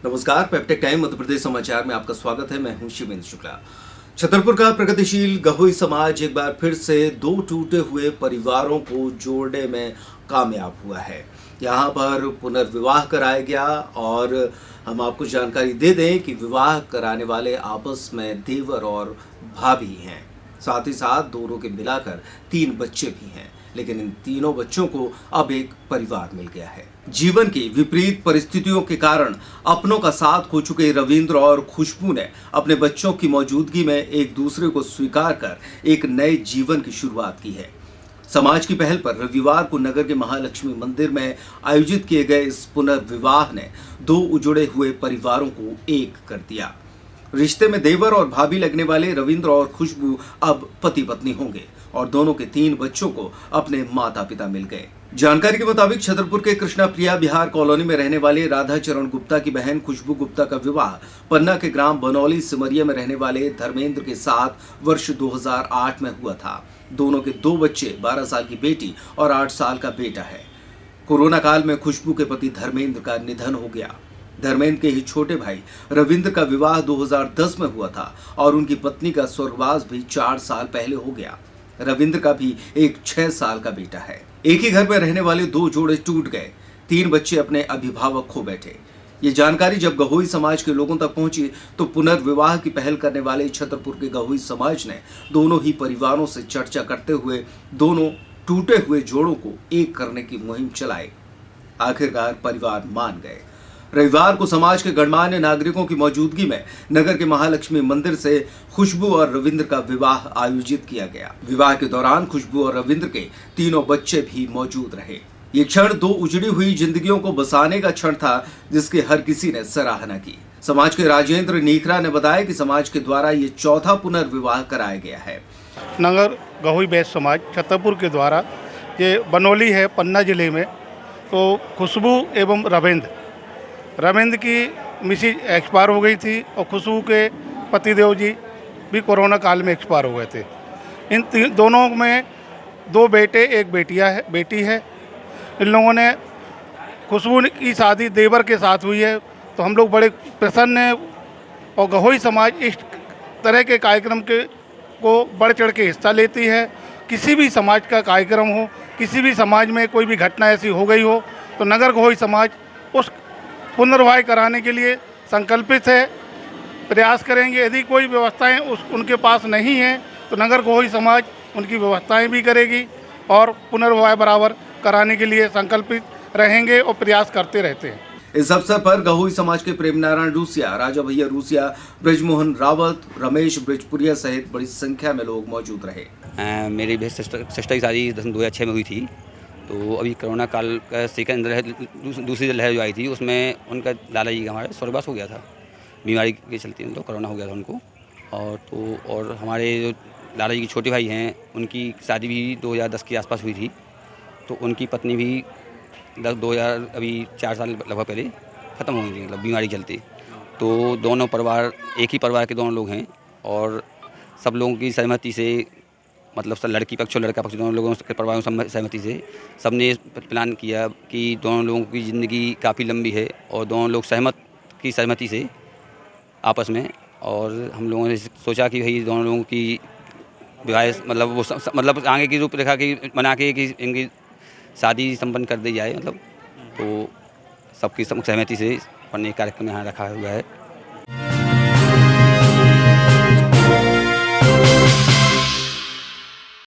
नमस्कार, पेप्टेक टाइम मध्य प्रदेश समाचार में आपका स्वागत है। मैं हूं शिवेंद्र शुक्ला। छतरपुर का प्रगतिशील गहोई समाज एक बार फिर से दो टूटे हुए परिवारों को जोड़ने में कामयाब हुआ है। यहां पर पुनर्विवाह कराया गया और हम आपको जानकारी दे दें कि विवाह कराने वाले आपस में देवर और भाभी हैं। साथ ही साथ दोनों के मिलाकर 3 बच्चे भी हैं, लेकिन इन तीनों बच्चों को अब एक परिवार मिल गया है। जीवन की विपरीत परिस्थितियों के कारण अपनों का साथ खो चुके रविंद्र और खुशबू ने अपने बच्चों की मौजूदगी में एक दूसरे को स्वीकार कर एक नए जीवन की शुरुआत की है। समाज की पहल पर रविवार को नगर के महालक्ष्मी मंदिर में आयोजित किए गए इस पुनर्विवाह ने दो उजड़े हुए परिवारों को एक कर दिया। रिश्ते में देवर और भाभी लगने वाले रविंद्र और खुशबू अब पति पत्नी होंगे और दोनों के 3 बच्चों को अपने माता पिता मिल गए। जानकारी के मुताबिक छतरपुर के कृष्णा प्रिया बिहार कॉलोनी में रहने वाले राधा चरण गुप्ता की बहन खुशबू गुप्ता का विवाह पन्ना के ग्राम बनौली सिमरिया में रहने वाले धर्मेंद्र के साथ वर्ष 2008 में हुआ था। दोनों के 2 बच्चे, 12 साल की बेटी और 8 साल का बेटा है। कोरोना काल में खुशबू के पति धर्मेंद्र का निधन हो गया। धर्मेंद्र के ही छोटे भाई रविंद्र का विवाह 2010 में हुआ था और उनकी पत्नी का स्वर्गवास भी 4 साल पहले हो गया। रविंद्र का भी एक 6 साल का बेटा है। एक ही घर में रहने वाले 2 जोड़े टूट गए, 3 बच्चे अपने अभिभावक खो बैठे। ये जानकारी जब गहोई समाज के लोगों तक पहुंची तो पुनर्विवाह की पहल करने वाले छतरपुर के गहोई समाज ने दोनों ही परिवारों से चर्चा करते हुए दोनों टूटे हुए जोड़ों को एक करने की मुहिम चलाई। आखिरकार परिवार मान गए। रविवार को समाज के गणमान्य नागरिकों की मौजूदगी में नगर के महालक्ष्मी मंदिर से खुशबू और रविंद्र का विवाह आयोजित किया गया। विवाह के दौरान खुशबू और रविंद्र के तीनों बच्चे भी मौजूद रहे। ये क्षण 2 उजड़ी हुई जिंदगियों को बसाने का क्षण था, जिसके हर किसी ने सराहना की। समाज के राजेंद्र नीखरा ने बताया कि समाज के द्वारा ये चौथा पुनर्विवाह कराया गया है। नगर गहोई बैश्य समाज छतरपुर के द्वारा ये बनौली है पन्ना जिले में, तो खुशबू एवं रविंद्र की मिसेज एक्सपायर हो गई थी और खुशबू के पतिदेव जी भी कोरोना काल में एक्सपायर हो गए थे। इन दोनों में 2 बेटे, 1 बेटी है। इन लोगों ने खुशबू की शादी देवर के साथ हुई है, तो हम लोग बड़े प्रसन्न हैं और गहोई समाज इस तरह के कार्यक्रम को बढ़ चढ़ के हिस्सा लेती है। किसी भी समाज का कार्यक्रम हो, किसी भी समाज में कोई भी घटना ऐसी हो गई हो, तो नगर गहोई समाज उस पुनर्विवाह कराने के लिए संकल्पित है। प्रयास करेंगे। यदि कोई व्यवस्थाएं उनके पास नहीं है तो नगर गहोई समाज उनकी व्यवस्थाएं भी करेगी और पुनर्विवाह बराबर कराने के लिए संकल्पित रहेंगे और प्रयास करते रहते हैं। इस अवसर पर गहोई समाज के प्रेम नारायण रूसिया, राजा भैया रूसिया, ब्रजमोहन रावत, रमेश ब्रजपुरिया सहित बड़ी संख्या में लोग मौजूद रहे। मेरी भी सिस्टर की शादी 2006 में हुई थी। तो अभी कोरोना काल का सेकंड दूसरी लहर जो आई थी, उसमें उनका लाला जी का हमारे स्वर्गवास हो गया था। बीमारी के चलते तो कोरोना हो गया था उनको। और हमारे जो लाला जी के छोटे भाई हैं, उनकी शादी भी 2010 के आसपास हुई थी। तो उनकी पत्नी भी 2000 अभी 4 साल लगभग पहले ख़त्म हो गई थी, मतलब बीमारी चलती। तो दोनों परिवार एक ही परिवार के दोनों लोग हैं और सब लोगों की सहमति से, मतलब सब लड़की पक्ष और लड़का पक्ष दोनों लोगों के परिवारों की सहमति से सबने प्लान किया कि दोनों लोगों की ज़िंदगी काफ़ी लंबी है और दोनों लोग सहमति से आपस में, और हम लोगों ने सोचा कि भाई दोनों लोगों की विवाह मतलब आगे की रूपरेखा की बना के कि इनकी शादी संपन्न कर दी जाए, मतलब तो सबकी सहमति से हमने कार्यक्रम यहाँ रखा हुआ है।